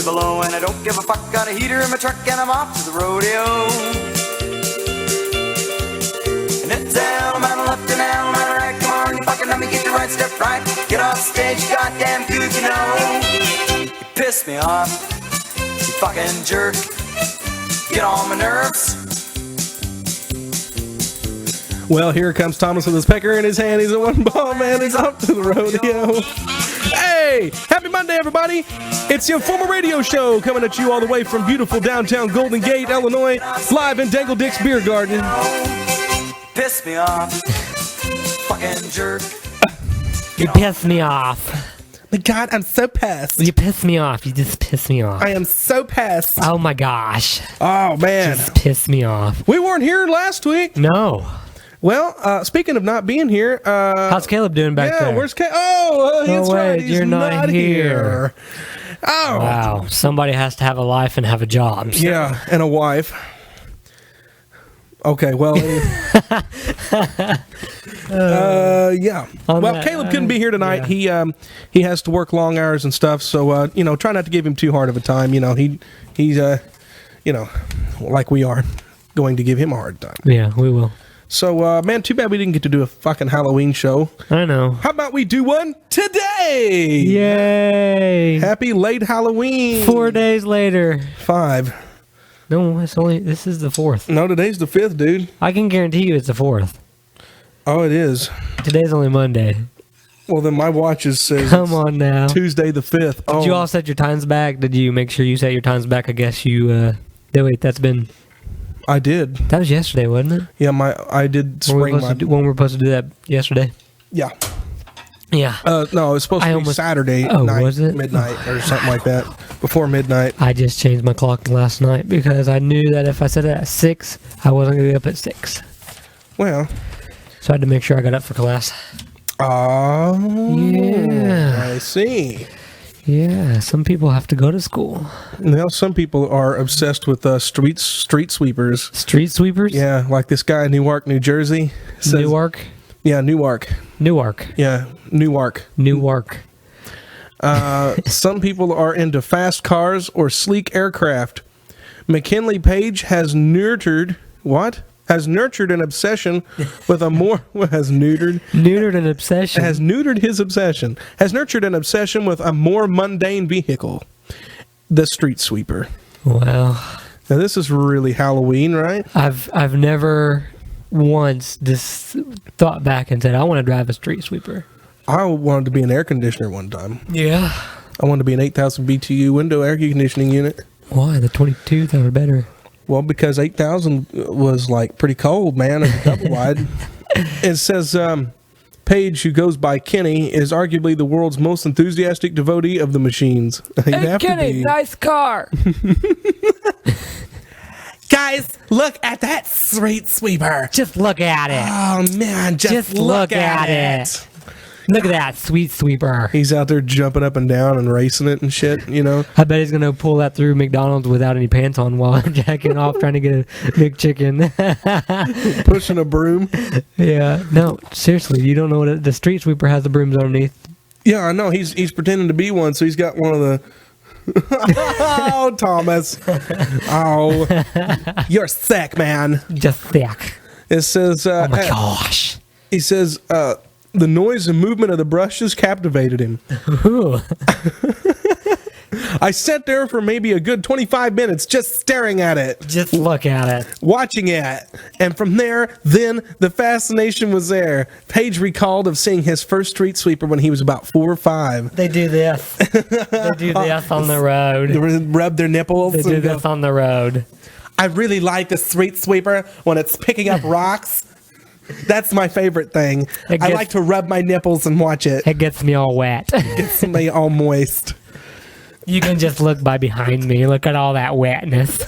really below, and I don't give a fuck. Got a heater in my truck and I'm off to the rodeo. And it's down, I'm left and down, I'm right. Come on, you fucking let me get the right step right. Get off stage, you goddamn good, you know. You piss me off, you fucking jerk. Get on my nerves. Well, here comes Thomas with his pecker in his hand. He's a one-ball man. He's off to the rodeo. Hey, happy Monday, everybody. It's the Informal Radio Show coming at you all the way from beautiful downtown Golden Gate, Illinois, live in Dangle Dick's Beer Garden. Piss me off, fucking jerk. You piss me off. My God, I'm so pissed. You piss me off. You just piss me off. I am so pissed. Oh my gosh. Oh, man. Just piss me off. We weren't here last week. No. Well, speaking of not being here, how's Caleb doing back there? Yeah, where's Caleb? Oh, that's wait, right. He's you're not here. Oh. Wow. Somebody has to have a life and have a job. So. Yeah, and a wife. Okay, well, yeah. Well, Caleb couldn't be here tonight. Yeah. He has to work long hours and stuff, so try not to give him too hard of a time. He's like we are going to give him a hard time. Yeah, we will. So, man, too bad we didn't get to do a fucking Halloween show. I know. How about we do one today? Yay! Happy late Halloween. 4 days later. 5. No, this is the 4th. No, today's the 5th, dude. I can guarantee you it's the 4th. Oh, it is. Today's only Monday. Well, then my watch says come on now. Tuesday the 5th. Did you all set your times back? Did you make sure you set your times back? I guess you, wait, that's been... I did. That was yesterday, wasn't it? Yeah, I did spring my... When we were supposed to do that yesterday? Yeah. Yeah. No, it was supposed to be Saturday night, was it? midnight or something like that. Before midnight. I just changed my clock last night because I knew that if I set it at 6, I wasn't going to be up at 6. Well. So I had to make sure I got up for class. Oh. Yeah. I see. Yeah, some people have to go to school. Well, some people are obsessed with street sweepers. Street sweepers? Yeah, like this guy in Newark, New Jersey. Newark? Yeah, Newark. Newark. Yeah, Newark. Newark. Some people are into fast cars or sleek aircraft. McKinley Page has nurtured an obsession with a more has neutered an obsession. Has neutered his obsession. Has nurtured an obsession with a more mundane vehicle, the street sweeper. Wow. Now this is really Halloween, right? I've never once just thought back and said I want to drive a street sweeper. I wanted to be an air conditioner one time. Yeah. I wanted to be an 8,000 BTU window air conditioning unit. Why? The 22 sounded better. Well, because 8,000 was like pretty cold, man, and double wide. It says Page, who goes by Kenny, is arguably the world's most enthusiastic devotee of the machines. Hey, Kenny, nice car. Guys, look at that street sweeper. Just look at it. Oh, man, just look at it. Look at that sweet sweeper. He's out there jumping up and down and racing it and shit, I bet he's going to pull that through McDonald's without any pants on while I'm jacking off trying to get a McChicken. Pushing a broom. Yeah. No, seriously, you don't know what the street sweeper has the brooms underneath. Yeah, I know. He's pretending to be one, so he's got one of the... Oh, Thomas. Oh, you're sick, man. Just sick. It says... oh, my gosh. He says... the noise and movement of the brushes captivated him. I sat there for maybe a good 25 minutes just staring at it. Just look at it. Watching it. And from there, then, the fascination was there. Page recalled of seeing his first street sweeper when he was about 4 or 5. They do this. They do this on the road. They rub their nipples. They do this on the road. I really like the street sweeper when it's picking up rocks. That's my favorite thing. I like to rub my nipples and watch it. It gets me all wet. It gets me all moist. You can just look by behind me. Look at all that wetness.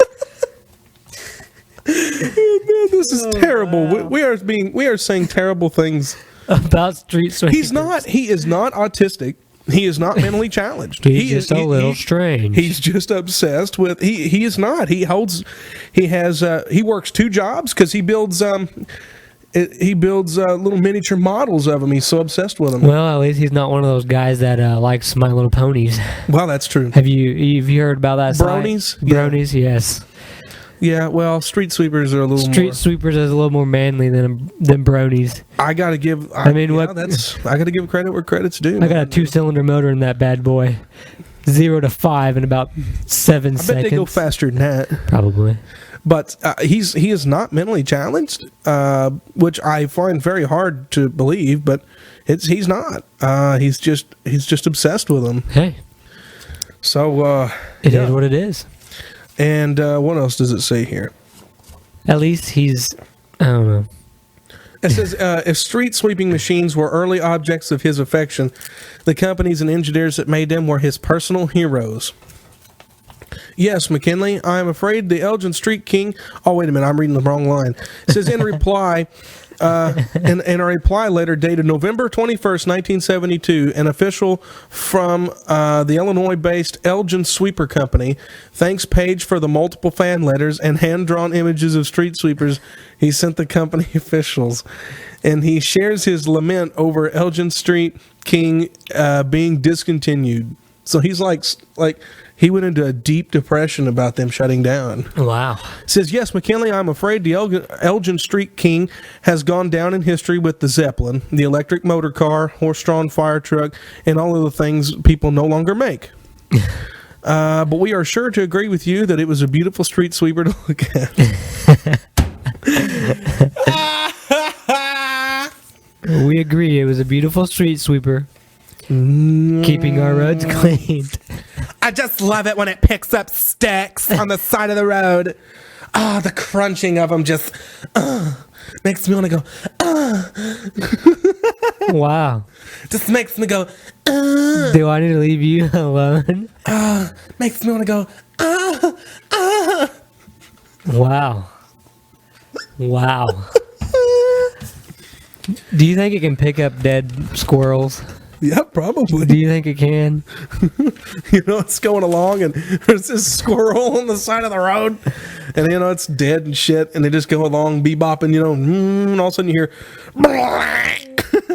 Oh, man, this is terrible. Wow. We are saying terrible things about street sweepers. He is not autistic. He is not mentally challenged. He's just a little strange. He's just obsessed with. He is not. He works 2 jobs because he builds. he builds little miniature models of them. He's so obsessed with them. Well, at least he's not one of those guys that likes My Little Ponies. Well, that's true. Have you heard about that? Bronies? Site? Bronies, yes. Yeah, well, street sweepers are a little Street more. sweepers is a little more manly than bronies. I gotta give. I mean, what? I gotta give credit where credit's due. I got a 2-cylinder motor in that bad boy. 0 to 5 in about 7 seconds. I bet they go faster than that. Probably. But he is not mentally challenged, which I find very hard to believe. But he's not. He's just obsessed with them. Hey. So it is what it is. And what else does it say here? At least he's, I don't know. It says, if street sweeping machines were early objects of his affection, the companies and engineers that made them were his personal heroes. Yes, McKinley, I am afraid the Elgin Street King... Oh, wait a minute, I'm reading the wrong line. It says, in reply... in a reply letter dated November 21st, 1972, an official from the Illinois-based Elgin Sweeper Company thanks Page for the multiple fan letters and hand-drawn images of street sweepers he sent the company officials. And he shares his lament over Elgin Street King being discontinued. So he's like he went into a deep depression about them shutting down. Wow. It says, yes, McKinley, I'm afraid the Elgin Street King has gone down in history with the Zeppelin, the electric motor car, horse-drawn fire truck, and all of the things people no longer make. But we are sure to agree with you that it was a beautiful street sweeper to look at. We agree. It was a beautiful street sweeper. Keeping our roads clean. I just love it when it picks up sticks on the side of the road. Ah, the crunching of them just makes me want to go, Wow. just makes me go, Do I need to leave you alone? makes me want to go, Wow. Wow. Do you think it can pick up dead squirrels? Yeah, probably. Do you think it can? You know, it's going along and there's this squirrel on the side of the road and, you know, it's dead and shit. And they just go along bebopping, you know, and all of a sudden you hear.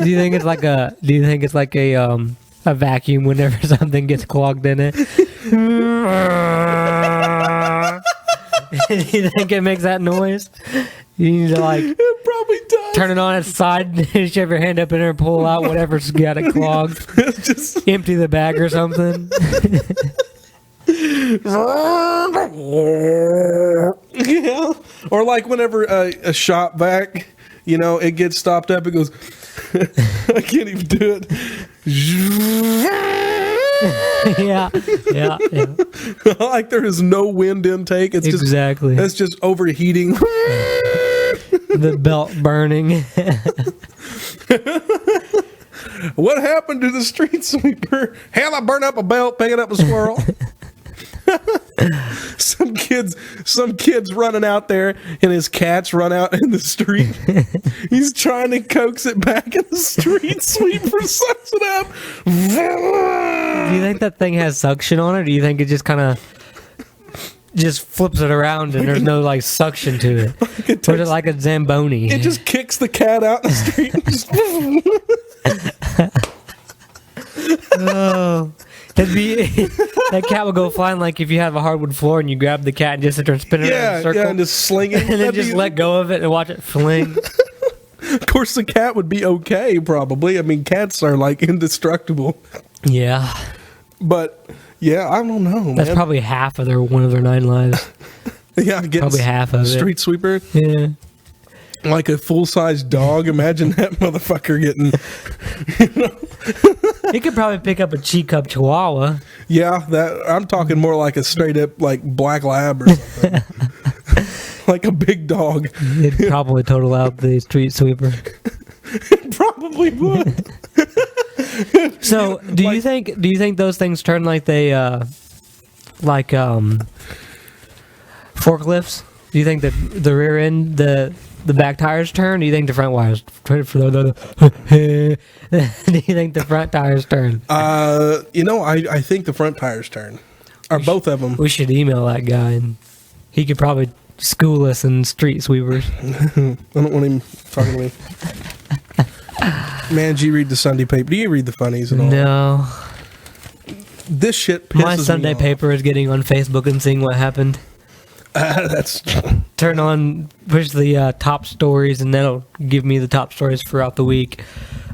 Do you think it's like a vacuum whenever something gets clogged in it? Do you think it makes that noise? You need to It probably does. turn it on its side, shove your hand up in there and pull out whatever's got it clogged. Just Empty the bag or something. yeah. Or like whenever a shop vac, you know, it gets stopped up, it goes, I can't even do it. yeah. Like there is no wind intake. It's Exactly. It's just overheating. The belt burning. What happened to the street sweeper? Hell, I burned up a belt picking up a squirrel. Some kids running out there and his cats run out in the street. He's trying to coax it back and the street sweeper sucks it up. Do you think that thing has suction on it, or do you think it just kind of just flips it around and there's no like suction to it? Or is it like a Zamboni? It just kicks the cat out in the street. And just Oh, that cat would go flying like if you have a hardwood floor and you grab the cat and just sit there and spin it around in a circle. Yeah, and just sling it. And then just let go of it and watch it fling. Of course, the cat would be okay, probably. I mean, cats are like indestructible. Yeah. But yeah, I don't know. That's man. probably half of one of their 9 lives. Yeah, Probably half of it. street sweeper. Yeah. Like a full-size dog. Imagine that motherfucker getting. It could probably pick up a Teacup Chihuahua. Yeah, that I'm talking more like a straight-up like black lab or something. Like a big dog. It'd probably total out the street sweeper. It probably would. So, do you think those things turn like they forklifts? Do you think that the rear end, the back tires turn? Do you think the front wires turn? Do you think the front tires turn? You know, I think the front tires turn. Or both of them. We should email that guy, and he could probably schoolless and street sweepers. I don't want him talking to me. Man, do you read the Sunday paper? Do you read the funnies at all? No. This shit pisses me off. My Sunday paper is getting on Facebook and seeing what happened. That's Push the top stories, and that'll give me the top stories throughout the week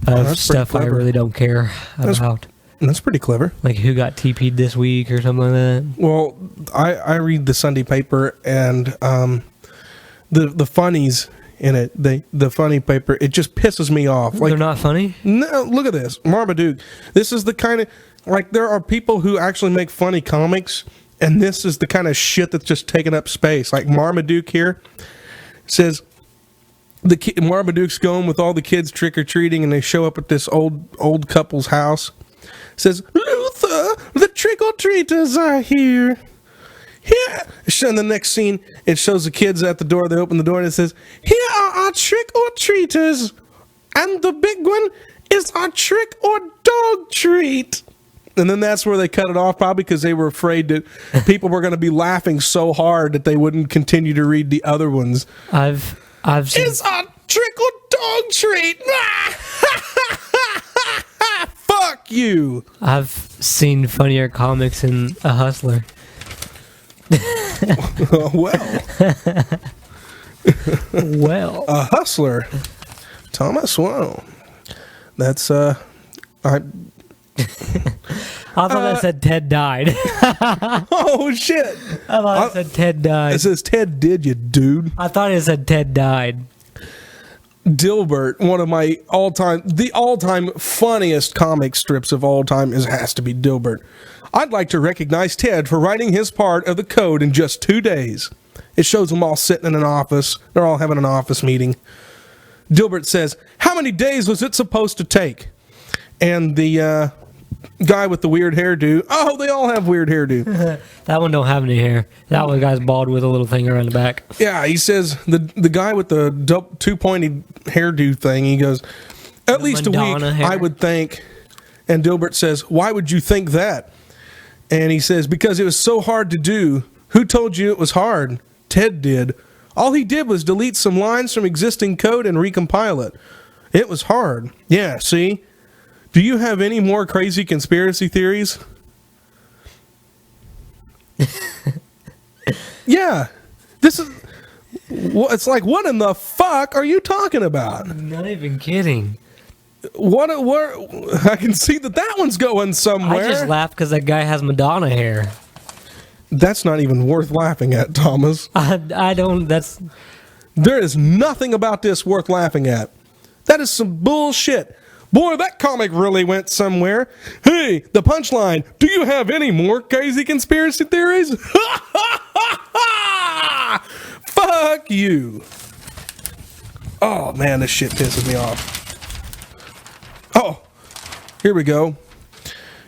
of that's stuff I pretty clever. really don't care about. That's pretty clever. Like who got TP'd this week or something like that. Well, I read the Sunday paper, and the funnies in it, the funny paper, it just pisses me off. Like, They're not funny? no, look at this, Marmaduke. This is the kind of, like, there are people who actually make funny comics, and this is the kind of shit that's just taking up space. Like Marmaduke here says Marmaduke's going with all the kids trick or treating, and they show up at this old couple's house. Says, Luther, the trick or treaters are here. Here. And the next scene, it shows the kids at the door. They open the door and it says, here are our trick or treaters. And the big one is our trick or dog treat. And then that's where they cut it off, probably because they were afraid that people were going to be laughing so hard that they wouldn't continue to read the other ones. I've seen, It's our trick or dog treat. Fuck you. I've seen funnier comics than a Hustler. Well, Well, a Hustler, Thomas. Wow, that's I thought that said Ted died. oh shit! I thought it said Ted died. It says Ted did, you dude. I thought it said Ted died. Dilbert, one of my all-time funniest comic strips of all time has to be Dilbert. I'd like to recognize Ted for writing his part of the code in just 2 days. It shows them all sitting in an office. They're all having an office meeting. Dilbert says, how many days was it supposed to take? And the guy with the weird hairdo, oh, they all have weird hairdo. That one don't have any hair. That one guy's bald with a little thing around the back. Yeah, he says, the guy with the two-pointed hairdo thing, he goes, at least Madonna a week, hair. I would think. And Dilbert says, why would you think that? And he says, because it was so hard to do. Who told you it was hard? Ted did. All he did was delete some lines from existing code and recompile it. It was hard. Yeah, see? Do you have any more crazy conspiracy theories? Yeah. This is... It's like, what in the fuck are you talking about? Not even kidding. What I can see that one's going somewhere. I just laughed because that guy has Madonna hair. That's not even worth laughing at, Thomas. I don't. There is nothing about this worth laughing at. That is some bullshit. Boy, that comic really went somewhere. Hey, the punchline. Do you have any more crazy conspiracy theories? Fuck you. Oh, man, this shit pisses me off. Oh, here we go.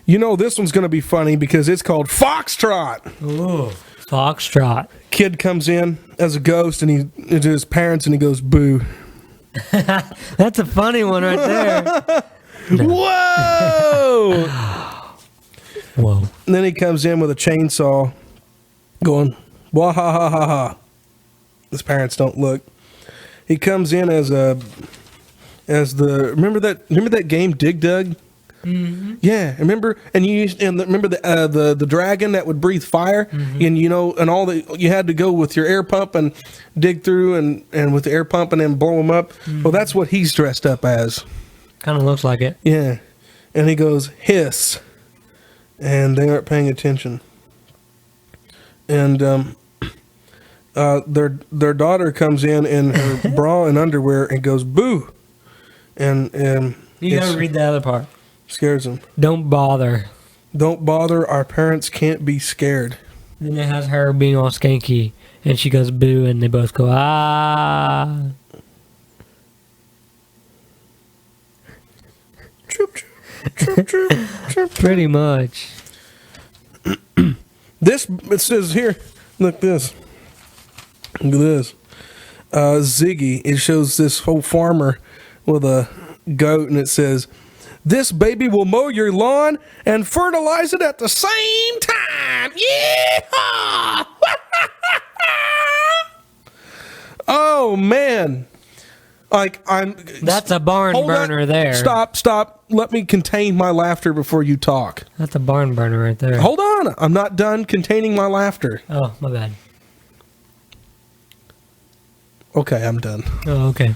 You know this one's going to be funny because it's called Foxtrot. Ooh, Foxtrot. Kid comes in as a ghost and he to his parents and he goes, boo. That's a funny one right there. Whoa! Whoa. And then he comes in with a chainsaw going, wah ha ha ha ha. His parents don't look. He comes in remember that game Dig Dug? Mm-hmm. Yeah, remember? And remember the dragon that would breathe fire, mm-hmm. and all you had to go with your air pump and dig through and with the air pump and then blow him up. Mm-hmm. Well, that's what he's dressed up as. Kind of looks like it. Yeah, and he goes hiss, and they aren't paying attention. And their daughter comes in her bra and underwear and goes boo, and you gotta read the other part. Scares them. Don't bother. Don't bother. Our parents can't be scared. Then it has her being all skanky, and she goes boo, and they both go ah. Troop, troop, troop, troop. Pretty much. This, it says here, look this. Look at this. Ziggy, it shows this whole farmer with a goat, and it says, this baby will mow your lawn and fertilize it at the same time. Yeah! Oh man. Like That's a barn hold burner on. there. Stop. Let me contain my laughter before you talk. That's a barn burner right there. Hold on. I'm not done containing my laughter. Oh, my bad. Okay, I'm done. Oh, okay.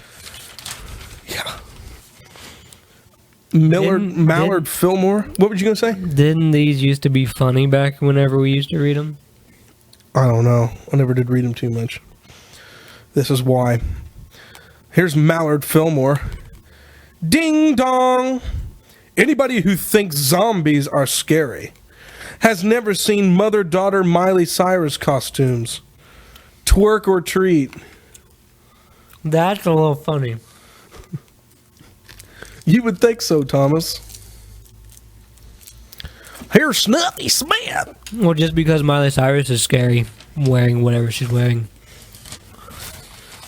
Yeah. Mallard Fillmore. What were you going to say? Didn't these used to be funny back whenever we used to read them? I don't know. I never did read them too much. This is why. Here's Mallard Fillmore. Ding dong. Anybody who thinks zombies are scary has never seen mother-daughter Miley Cyrus costumes. Twerk or treat. That's a little funny. You would think so, Thomas. Here's Snuffy Smith. Well, just because Miley Cyrus is scary wearing whatever she's wearing.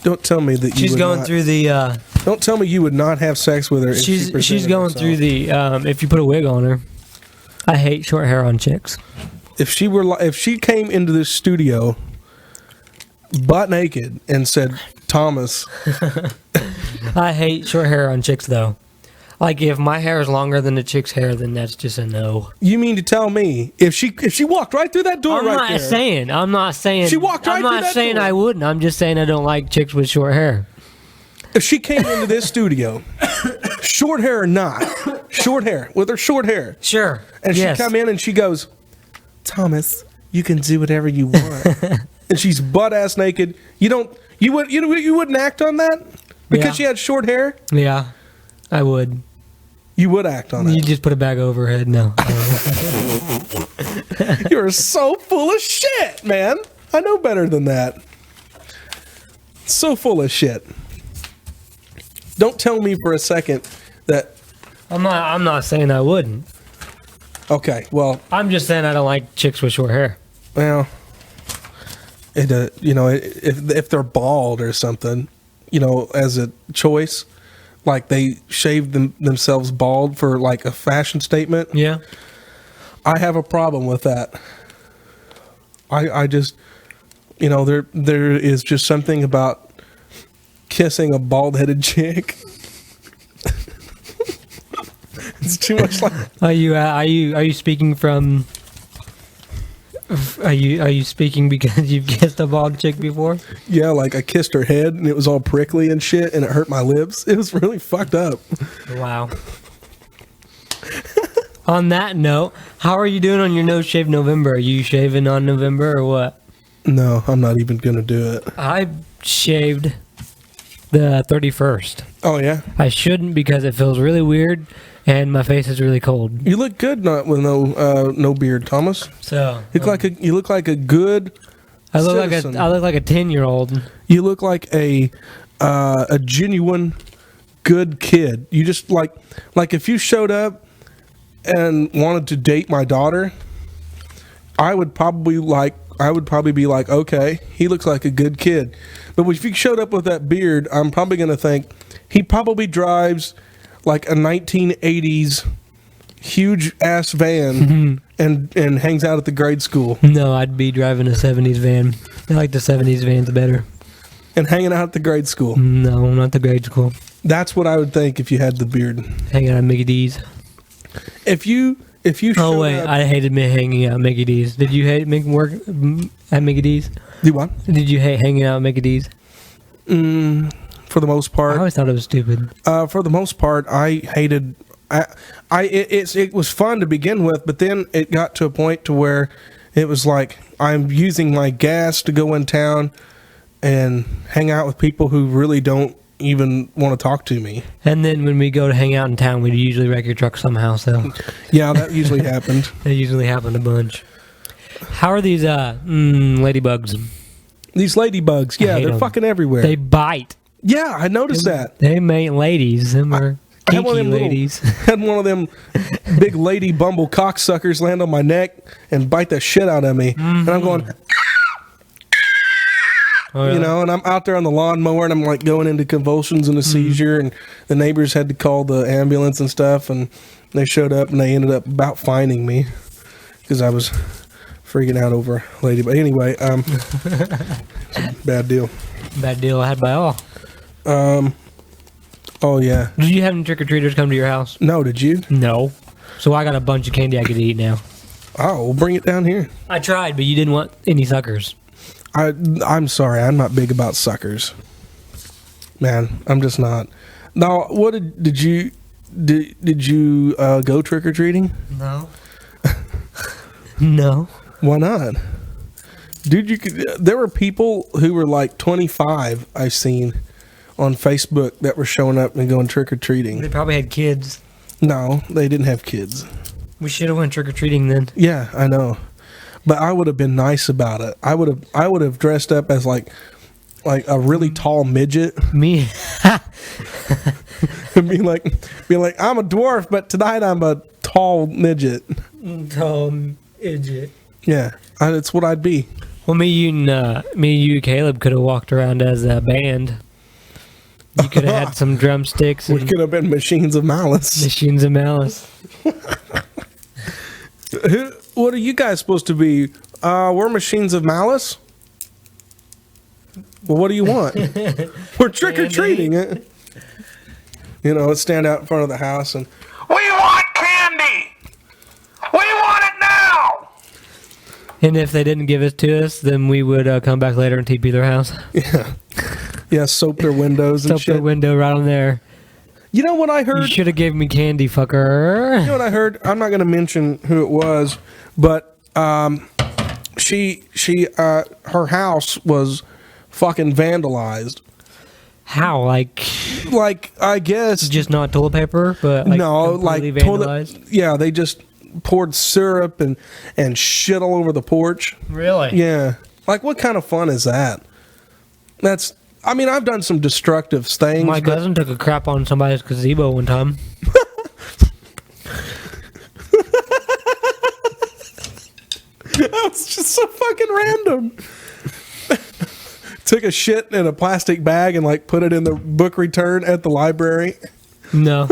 Don't tell me that you She's would going not, through the... Don't tell me you would not have sex with her. If she's going through the... if you put a wig on her. I hate short hair on chicks. If she came into this studio butt naked and said, Thomas... I hate short hair on chicks, though. Like, if my hair is longer than the chick's hair, then that's just a no. You mean to tell me if she walked right through that door I'm right there? I'm not saying. She walked right I'm through not that saying door. I wouldn't. I'm just saying I don't like chicks with short hair. If she came into this studio, short hair or not, short hair, with her short hair, Sure. and yes. she come in and she goes, Thomas, you can do whatever you want, and she's butt ass naked. You wouldn't act on that because Yeah. she had short hair. Yeah, I would. You would act on You it. just put a bag over her head. No. You're so full of shit, man. I know better than that. So full of shit. Don't tell me for a second that. I'm not saying I wouldn't. Okay, well, I'm just saying I don't like chicks with short hair. well, if they're bald or something, as a choice, like they shave themselves bald for like a fashion statement. Yeah. I have a problem with that. I just, there is just something about kissing a bald-headed chick. It's too much like. Are you speaking from? Are you speaking because you've kissed a bald chick before? Yeah, like I kissed her head and it was all prickly and shit and it hurt my lips. It was really fucked up. Wow. On that note, how are you doing on your No Shave November? Are you shaving on November or what? No, I'm not even going to do it. I shaved the 31st. Oh, yeah? I shouldn't because it feels really weird and my face is really cold. You look good not with no beard, Thomas. So You look like a good I look citizen. like a 10-year-old. You look like a genuine good kid. You just like if you showed up and wanted to date my daughter, I would probably be like, okay, he looks like a good kid. But if you showed up with that beard, I'm probably going to think he probably drives like a 1980s huge ass van and hangs out at the grade school No, I'd be driving a 70s van. I like the 70s vans better. and hanging out at the grade school. No, not the grade school. That's what I would think if you had the beard. Hanging out at Mickey D's. If you Oh showed wait, up, I hated me hanging out at Mickey D's. Did you hate making work at Mickey D's? do what? Did you hate hanging out at Mickey D's? For the most I part, always thought it was stupid. for the most part, I hated. It was fun to begin with, but then it got to a point to where it was like I'm using my gas to go in town and hang out with people who really don't even want to talk to me. And then when we go to hang out in town, we usually wreck your truck somehow. So Yeah, that usually happened. it usually happened a bunch. How are these ladybugs? These ladybugs, yeah, hate they're 'em. fucking everywhere. They bite. Yeah, I noticed that. They make ladies. Them are I had one of kinky them ladies. had one of them big lady bumble cocksuckers land on my neck and bite the shit out of me, and I'm going, Oh, really? and I'm out there on the lawnmower and I'm like going into convulsions and a seizure, and the neighbors had to call the ambulance and stuff, and they showed up and they ended up about fining me because I was freaking out over a lady. But anyway, bad deal. Bad deal had by all. Oh yeah. Did you have any trick or treaters come to your house? No, did you? No. So I got a bunch of candy I could eat now. Oh, we'll bring it down here. I tried, but you didn't want any suckers. I'm sorry, I'm not big about suckers. Man, I'm just not. Now, what did you go trick or treating? No. No. Why not? Dude, there were people who were like 25 I've seen on Facebook that were showing up and going trick or treating. They probably had kids. No, they didn't have kids. We should have went trick or treating then. Yeah, I know. But I would have been nice about it. I would have dressed up as like a really tall midget. Me. And be like, I'm a dwarf, but tonight I'm a tall midget. Tall midget. Yeah, that's what I'd be. Well, me, you, Caleb could have walked around as a band. You could have had some drumsticks. We could have been Machines of Malice. Machines of Malice. What are you guys supposed to be? We're Machines of Malice? Well, what do you want? We're trick-or-treating. You know, let's stand out in front of the house and... We want candy! We want it now! And if they didn't give it to us, then we would come back later and TP their house. Yeah. Yeah, soap their windows and Soap shit. their window right on there. You know what I heard? You should have gave me candy, fucker. You know what I heard? I'm not going to mention who it was, but her house was fucking vandalized. How? Like, I guess just not toilet paper, but like no, like completely vandalized? yeah, they just poured syrup and shit all over the porch. Really? Yeah. Like, what kind of fun is that? I mean, I've done some destructive things. My cousin took a crap on somebody's gazebo one time. That was just so fucking random. Took a shit in a plastic bag and like put it in the book return at the library. No.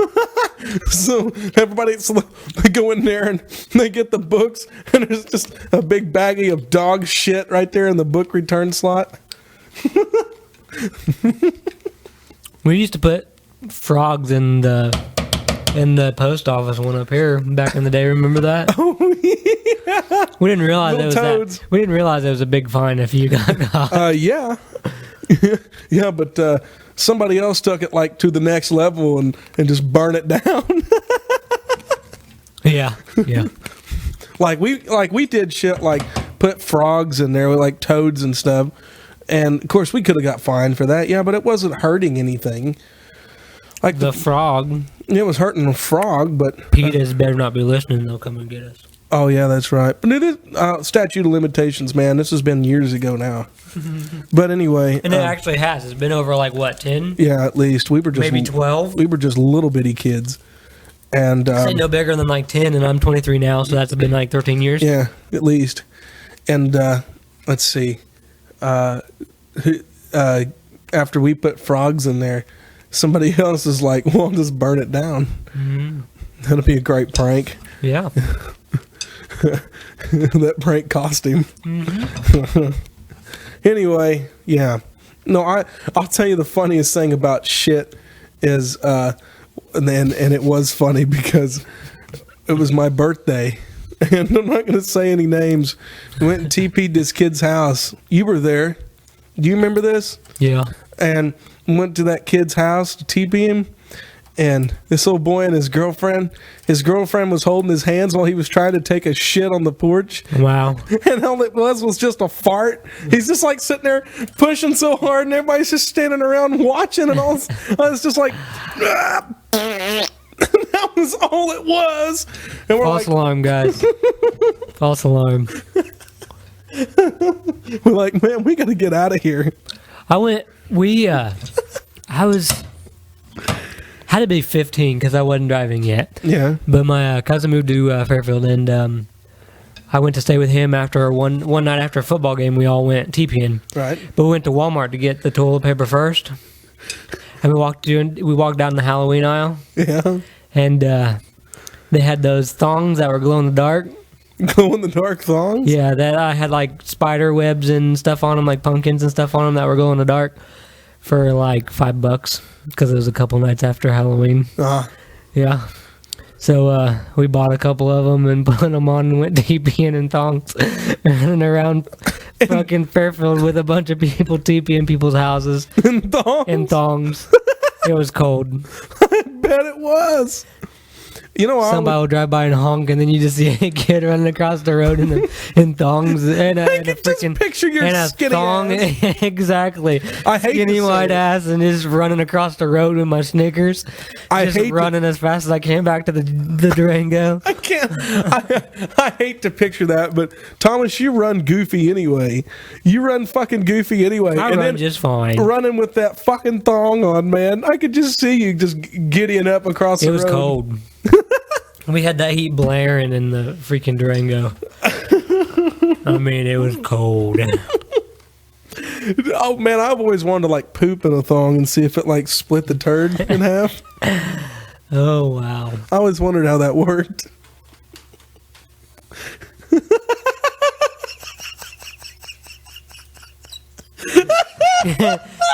So they go in there and they get the books and there's just a big baggie of dog shit right there in the book return slot. We used to put frogs in the post office one up here back in the day. Remember that? Oh yeah. We didn't realize it was toads. that. We didn't realize it was a big fine if you got caught. Yeah. Yeah, but somebody else took it like to the next level and just burn it down. Yeah. Like we did shit like put frogs in there with like toads and stuff. And of course we could have got fined for that. Yeah, but it wasn't hurting anything. Like The frog. it was hurting a frog, but PETA's better not be listening. They'll come and get us. oh yeah, that's right. But it is statute of limitations, man. This has been years ago now. But anyway, And it actually has. It's been over like what, 10? yeah, at least we were just Maybe 12? We were just little bitty kids, and Say no bigger than like 10, and I'm 23 now, so that's been like 13 years. yeah, at least. And let's see, after we put frogs in there, somebody else is like, "Well, I'll just burn it down." Mm-hmm. That'll be a great prank. Yeah. That prank cost him. Mm-hmm. Anyway, yeah. No, I'll tell you the funniest thing about shit is, and it was funny because it was my birthday, and I'm not going to say any names. We went and TP'd this kid's house. You were there. Do you remember this? Yeah. And went to that kid's house to TP him. And this little boy and his girlfriend was holding his hands while he was trying to take a shit on the porch. Wow. And all it was just a fart. He's just like sitting there pushing so hard, and everybody's just standing around watching, and all. It's just like, that was all it was. And we're False alarm, guys. False alarm. we're like, man, we got to get out of here. Had to be 15 because I wasn't driving yet. Yeah. But my cousin moved to Fairfield, and I went to stay with him after one night after a football game. We all went TPing. Right. But we went to Walmart to get the toilet paper first, and we walked down the Halloween aisle. Yeah. And they had those thongs that were glow in the dark. Glow in the dark thongs? Yeah, that I had like spider webs and stuff on them, like pumpkins and stuff on them that were glow in the dark for like $5 because it was a couple nights after Halloween. Yeah. So we bought a couple of them and put them on and went TPing in thongs, running around fucking Fairfield with a bunch of people TPing people's houses In thongs? It was cold. I bet it was. You know, Somebody will drive by and honk, and then you just see a kid running across the road in thongs and a freaking picture your and a skinny thong. ass. Exactly. I hate skinny to say white it. ass and just running across the road with my Snickers. I just hate running as fast as I can back to the Durango. I can't. I hate to picture that, but Thomas, you run goofy anyway. You run fucking goofy anyway. I run just fine. Running with that fucking thong on, man. I could just see you just giddying up across the road. It was cold. We had that heat blaring in the freaking Durango. I mean, it was cold. Oh man, I've always wanted to like poop in a thong and see if it like split the turd in half. Oh wow! I always wondered how that worked.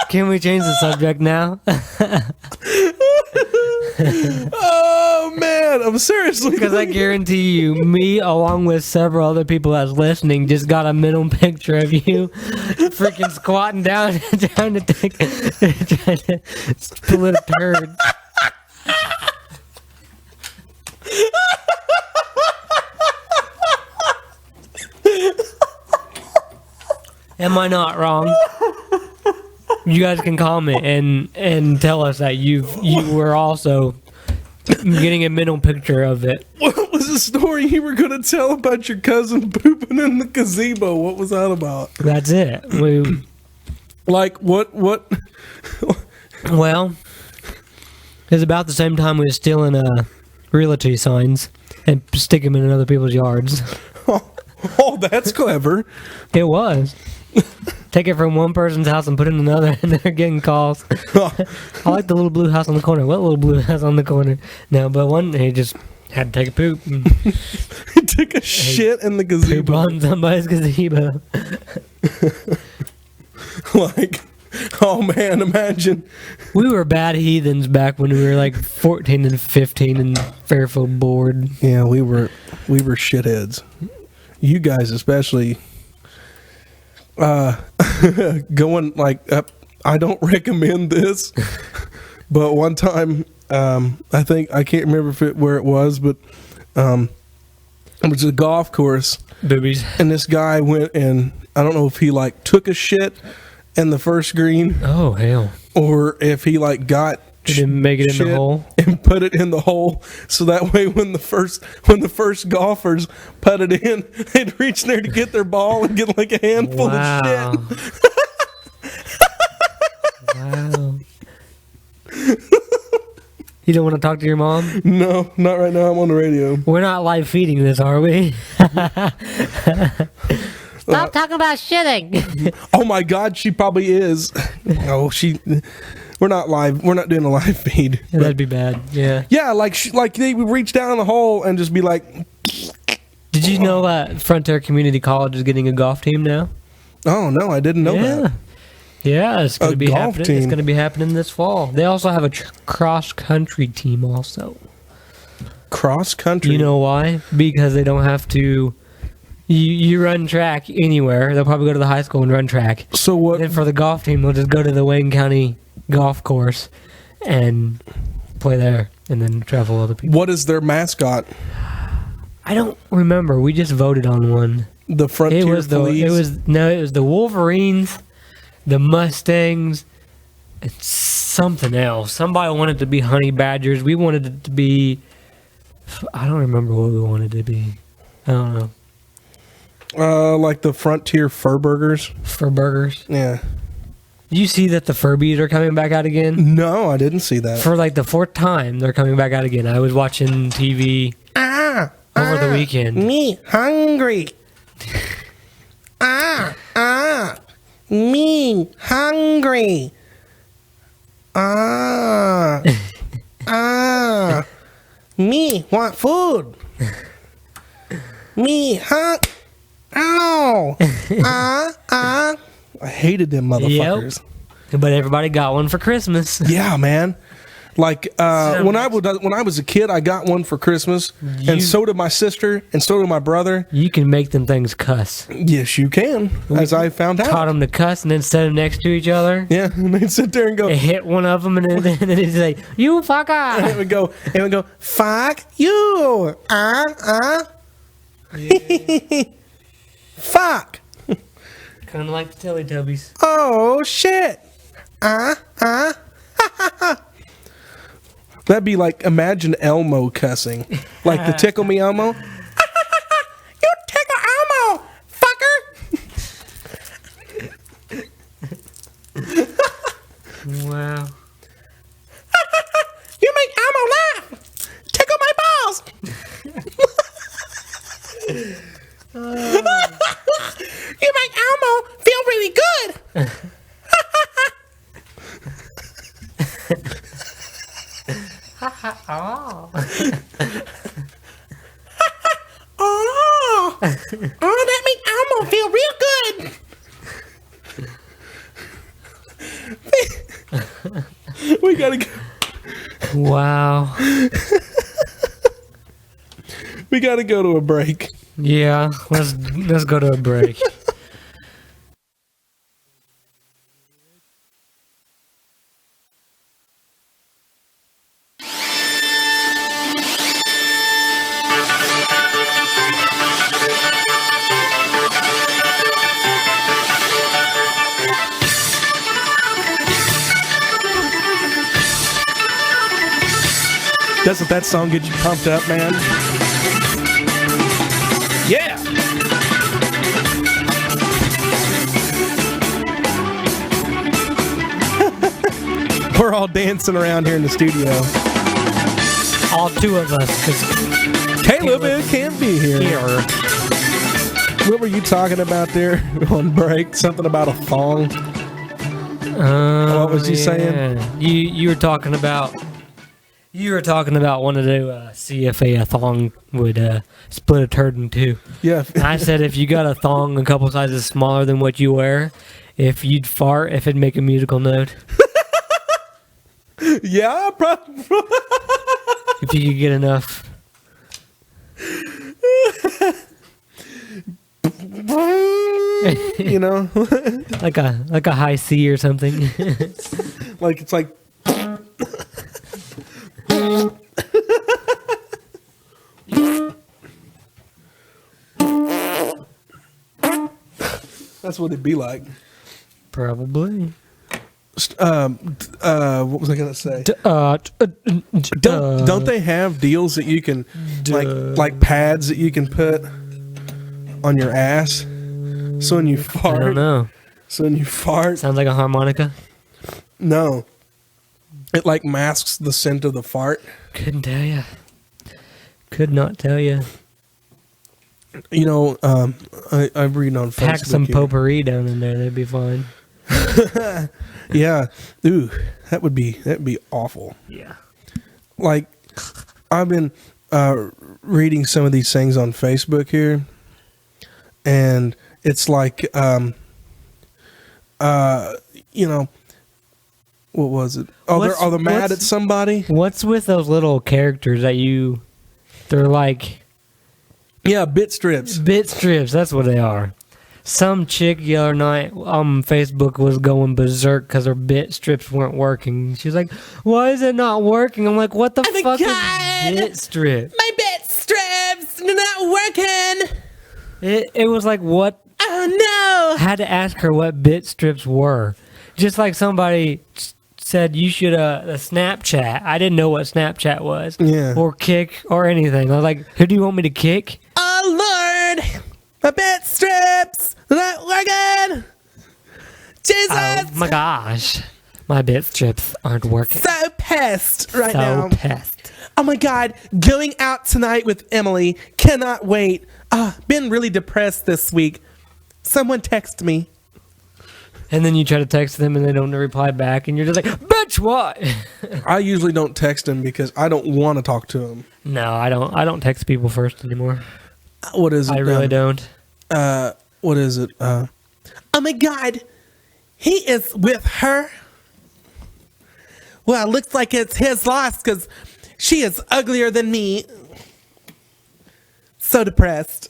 Can we change the subject now? Oh man, I'm seriously Because I guarantee you, me along with several other people that's listening just got a mental picture of you freaking squatting down trying to split a turd. Am I not wrong? You guys can comment and tell us that you were also getting a mental picture of it. What was the story you were going to tell about your cousin pooping in the gazebo? What was that about? That's it. Like, what? Well, it was about the same time we were stealing realty signs and sticking them in other people's yards. Oh, that's clever. It was. Take it from one person's house and put it in another, and they're getting calls. I like the little blue house on the corner. What little blue house on the corner? No, but one, he just had to take a poop. He took a shit in the Poop gazebo. on somebody's gazebo. Like, oh man, imagine. We were bad heathens back when we were like 14 and 15 and Fairfield bored. Yeah, we were shitheads. You guys especially. Going like up. I don't recommend this, but one time, I think I can't remember where it was, but it was a golf course. Boobies. And this guy went and I don't know if he like took a shit in the first green Oh, hell. or if he like got He didn't make it in the shit hole. and put it in the hole, so that way when the first golfers put it in, they'd reach there to get their ball and get like a handful Wow. of shit. Wow. You don't want to talk to your mom? No, not right now. I'm on the radio. We're not live feeding this, are we? Stop talking about shitting. Oh my God, she probably is. Oh, we're not live. We're not doing a live feed. That'd be bad. Yeah. Yeah, like they would reach down in the hole and just be like. Did you know that Frontier Community College is getting a golf team now? Oh no, I didn't know that. Yeah, it's going A to be golf happening. It's team. going to be happening this fall. They also have a cross country team also. Cross country. You know why? Because they don't have to. You run track anywhere. They'll probably go to the high school and run track. So what? Then for the golf team, they'll just go to the Wayne County golf course and play there, and then travel other people. What is their mascot? I don't remember. We just voted on one. The Frontier It was Fleas? the Wolverines, the Mustangs, and something else. Somebody wanted to be Honey Badgers. We wanted it to be. I don't remember what we wanted it to be. I don't know. Like the Frontier Fur Burgers. For burgers. Yeah. Did you see that the Furbies are coming back out again? No, I didn't see that. For like the 4th time, they're coming back out again. I was watching TV over the weekend. Me hungry. Me hungry. Me want food. Me, huh? Ow. I hated them motherfuckers. But everybody got one for Christmas. Yeah, man. Like when I was a kid, I got one for Christmas, and so did my sister, and so did my brother. You can make them things cuss. Yes, you can, as I found out. Taught them to cuss and then set them next to each other. Yeah, and they'd sit there and go. They hit one of them, and then they'd say, "You fucker!" And it would go, fuck you, fuck. Kind of like the Teletubbies. Oh shit, That'd be like, imagine Elmo cussing. Like the Tickle Me Elmo. You tickle Elmo, fucker! Wow. You make Elmo laugh! Tickle my balls! You make Elmo feel really good! Oh. Oh, that makes Elmo feel real good. We gotta go. Wow. We gotta go to a break. Yeah, let's go to a break. Doesn't that song get you pumped up, man? Yeah! We're all dancing around here in the studio. All two of us, because Caleb can't be here. What were you talking about there on break? Something about a thong? What was you saying? You were talking about... You were talking about wanting to see if a thong would split a turd in two. Yeah. I said if you got a thong a couple sizes smaller than what you wear, if you'd fart, if it'd make a musical note. Yeah, probably. If you could get enough. You know? like a high C or something. Like it's like... That's what it'd be like. Probably. What was I gonna say? Don't they have deals that you can like pads that you can put on your ass? So when you fart, I don't know. So when you fart, Sounds like a harmonica. no, it like masks the scent of the fart. Couldn't tell you. Could not tell you. You know, I'm reading on Facebook. Pack some here. potpourri down in there. That'd be fine. Yeah. Ooh, that'd be awful. Yeah. Like, I've been reading some of these things on Facebook here, and it's like, you know, what was it? Oh, they're mad at somebody. What's with those little characters that you? They're like Yeah, bit strips. bit strips. That's what they are. Some chick the other night on Facebook was going berserk because her bit strips weren't working. She's like, "Why is it not working?" I'm like, "What the fuck is bit strip?" My bit strips are not working. It was like, what? Oh no! I had to ask her what bit strips were. Just like somebody said you should Snapchat. I didn't know what Snapchat was. Yeah. Or kick or anything. I was like, who do you want me to kick? Oh Lord! My bit strips not working. Jesus! Oh my gosh. My bit strips aren't working. So pissed right now. So pissed. Oh my God! Going out tonight with Emily. Cannot wait. Been really depressed this week. Someone text me. And then you try to text them and they don't reply back and you're just like, bitch, what? I usually don't text him because I don't want to talk to him. No, I don't text people first anymore. What is it? I really don't. What is it? Oh my God, he is with her. Well, it looks like it's his loss because she is uglier than me. So depressed.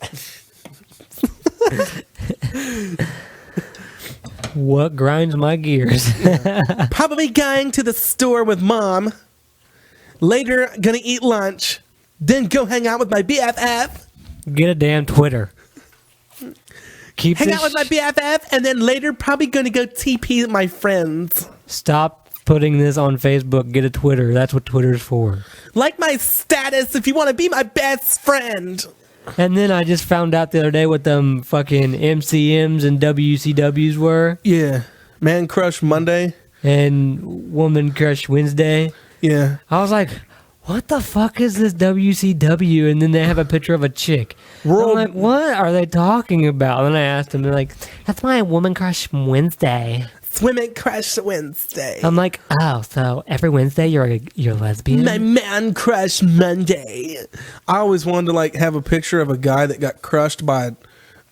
What grinds my gears? Probably going to the store with mom. Later, gonna eat lunch. Then go hang out with my BFF. Get a damn Twitter. Hang out with my BFF, and then later probably gonna go TP with my friends. Stop putting this on Facebook. Get a Twitter. That's what Twitter's for. Like my status if you want to be my best friend. And then I just found out the other day what them fucking MCMs and WCWs were. Yeah. Man Crush Monday. And Woman Crush Wednesday. Yeah. I was like, what the fuck is this WCW? And then they have a picture of a chick. I'm like, what are they talking about? And I asked them, they're like, that's my Woman Crush Wednesday. Women Crush Wednesday. I'm like, oh, so every Wednesday you're lesbian? My Man Crush Monday. I always wanted to like have a picture of a guy that got crushed by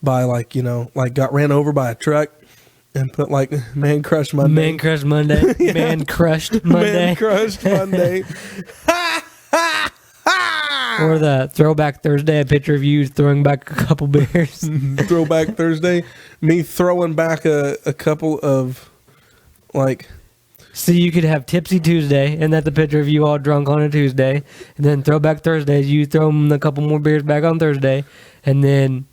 like, you know, like got ran over by a truck and put like Man Crush Monday. Man Crush Monday. Yeah. Man Crushed Monday. Man Crushed Monday. Or the Throwback Thursday, a picture of you throwing back a couple beers. Throwback Thursday. Me throwing back a couple of like. So you could have Tipsy Tuesday, and that's a picture of you all drunk on a Tuesday. And then Throwback Thursday, you throw them a couple more beers back on Thursday. And then,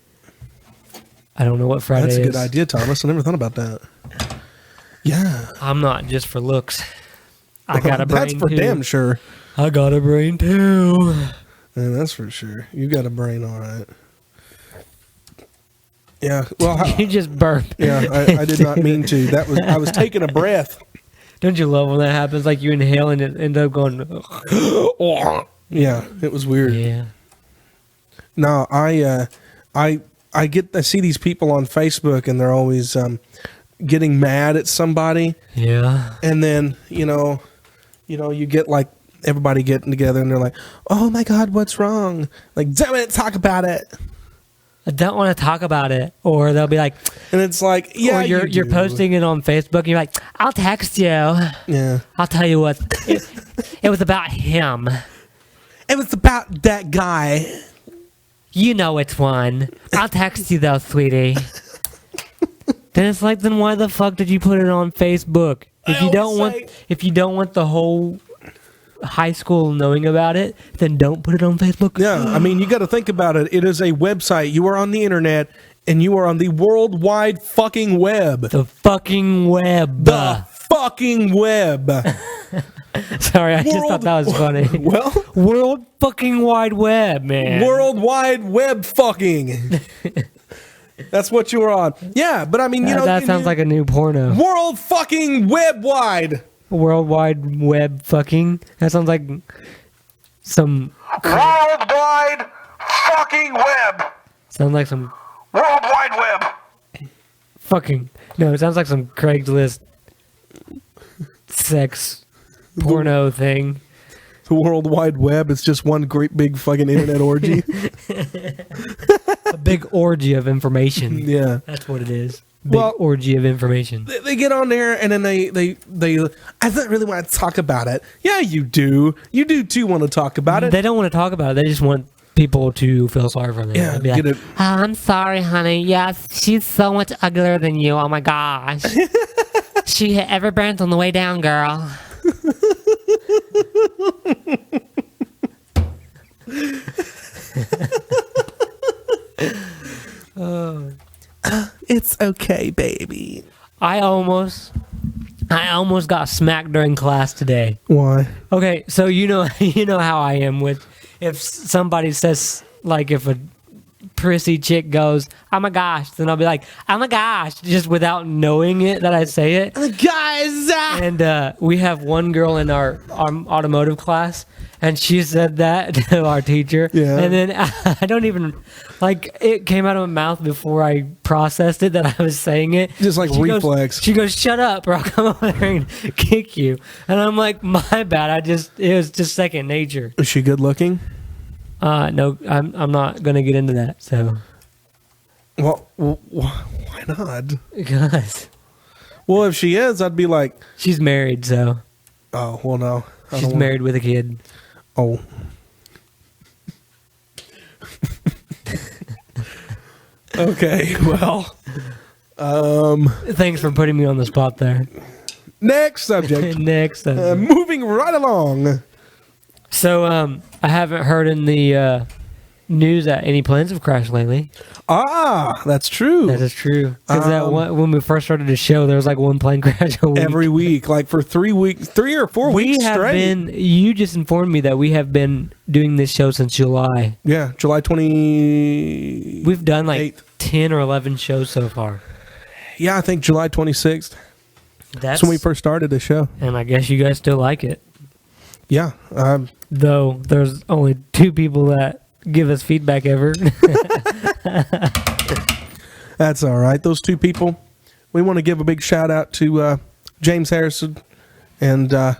I don't know what Friday is. That's a good idea, Thomas. I never thought about that. Yeah. I'm not just for looks. I got a brain That's for too. damn sure. I got a brain too. Yeah, that's for sure. You got a brain, all right. Yeah. Well, You just burped. yeah. I did not mean to. I was taking a breath. Don't you love when that happens? Like you inhale and it ends up going. Yeah, it was weird. Yeah. No, I see these people on Facebook and they're always getting mad at somebody, Yeah. and then you get like everybody getting together and they're like, "Oh my God, what's wrong?" Like, damn it, talk about it. I don't want to talk about it. Or they'll be like, And it's like, yeah, or you're you do. posting it on Facebook and you're like, I'll text you. Yeah, I'll tell you what. It was about him. it was about that guy. You know which one. I'll text you though, sweetie. Then it's like, then why the fuck did you put it on Facebook? If you don't want the whole high school knowing about it, then don't put it on Facebook. Yeah, I mean, you got to think about it. It is a website. You are on the internet, and you are on the world wide fucking web. The fucking web. The fucking web. Sorry, I just thought that was funny. Well, World fucking wide web, man. world wide web fucking. That's what you were on. Yeah, but I mean, that sounds like a new porno. world fucking web wide. World wide web fucking. That sounds like some. Worldwide fucking web. Sounds like some World Wide Web. fucking. No, it sounds like some Craigslist sex porno thing. The world wide web is just one great big fucking internet orgy. A big orgy of information. Yeah. That's what it is. Big orgy of information. They get on there and then they I don't really want to talk about it. Yeah, you do. You do too want to talk about it. They don't want to talk about it. They just want people to feel sorry for them. Yeah, Be like, oh, I'm sorry, honey. Yes, she's so much uglier than you. Oh my gosh. She hit every branch on the way down, girl. It's okay, baby. I almost got smacked during class today. Why? Okay, so you know how I am with if somebody says, like, if a prissy chick goes, oh my gosh, then I'll be like, oh my gosh, just without knowing it that I say it. Guys! And we have one girl in our automotive class, and she said that to our teacher. Yeah. And then I don't even, like, it came out of my mouth before I processed it that I was saying it. Just like She reflex. She goes, shut up, or I'll come over there and kick you. And I'm like, my bad. It was just second nature. Is she good looking? No, I'm not gonna get into that. So, Well, why not? because Well, if she is, I'd be like, she's married, so oh, well, no. I she's don't wanna- married with a kid. Oh. Okay, well. Thanks for putting me on the spot there. Next subject. Next, Moving right along. so I haven't heard in the news that any planes have crashed lately. Ah, that's true. That is true. Because when we first started the show, there was like one plane crash a week. Every week, like for 3 weeks, 3 or 4 We weeks have straight. been. You just informed me that we have been doing this show since July. Yeah, July 20. We've done like 8th. 10 or 11 shows so far. Yeah, I think July 26th. That's That's when we first started the show. and I guess you guys still like it, Yeah. though. There's only 2 people that give us feedback ever. That's all right. Those 2 people. We want to give a big shout out to James Harrison and Derek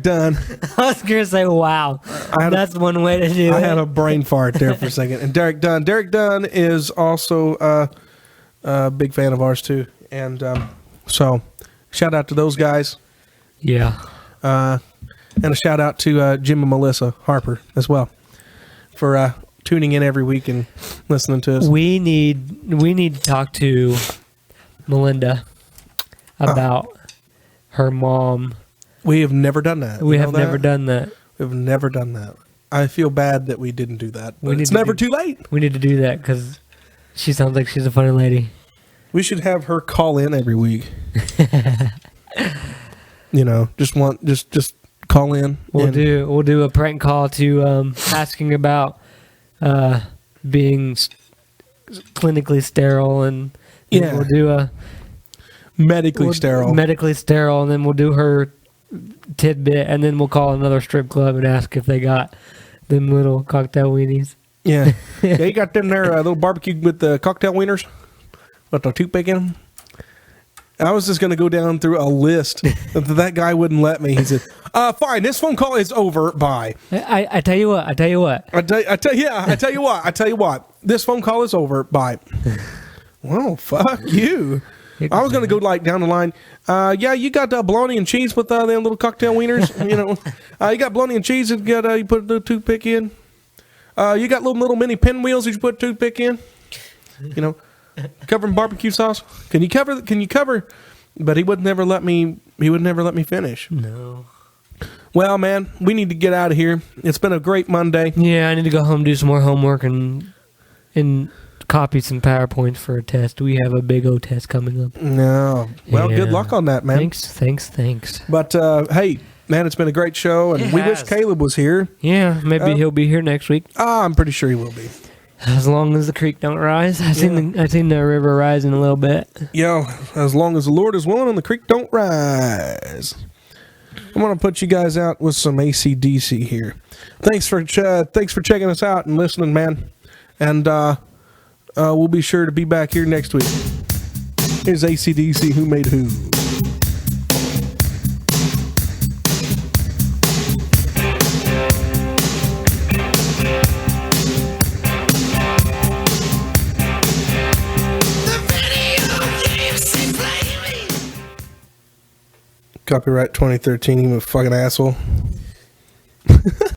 Dunn. I was gonna say, wow, that's one way to do I it. had a brain fart there for a second. And Derek Dunn. Derek Dunn is also a big fan of ours too. And so shout out to those guys. Yeah. And a shout out to Jim and Melissa Harper as well for tuning in every week and listening to us. We need to talk to Melinda about her mom. We have never done that. We You have know never that? done that. We've never done that. I feel bad that we didn't do that. We But need it's to never do- too late. We need to do that because she sounds like she's a funny lady. We should have her call in every week. You know, just call in. We'll and- do a prank call to asking about being clinically sterile, and Yeah. we'll do a medically sterile. medically sterile, and then we'll do her tidbit, and then we'll call another strip club and ask if they got them little cocktail weenies. Yeah. Yeah, you got them there little barbecue with the cocktail wieners with the toothpick in them. I was just going to go down through a list. That guy wouldn't let me. He said, fine, this phone call is over. Bye. I tell you what. I tell you what. This phone call is over. Bye. Well, fuck you. I was going to go like down the line. Yeah, you got bologna and cheese with them little cocktail wieners. You know, you got bologna and cheese. And you put the toothpick in. You got little mini pinwheels that you put toothpick in. You know, covering barbecue sauce. Can you cover? But he would never let me. He would never let me finish. No. Well, man, we need to get out of here. It's been a great Monday. Yeah, I need to go home, do some more homework, and copy some PowerPoints for a test. We have a big O test coming up. No. Well, Yeah. good luck on that, man. Thanks. But hey, man, it's been a great show, and we wish Caleb was here. Yeah, maybe he'll be here next week. I'm pretty sure he will be. As long as the creek don't rise. I seen the river rising a little bit. Yo, as long as the Lord is willing and the creek don't rise. I'm gonna put you guys out with some AC/DC here. Thanks for checking us out and listening, man. And we'll be sure to be back here next week. Here's AC/DC. Who made who? Copyright 2013, you fucking asshole.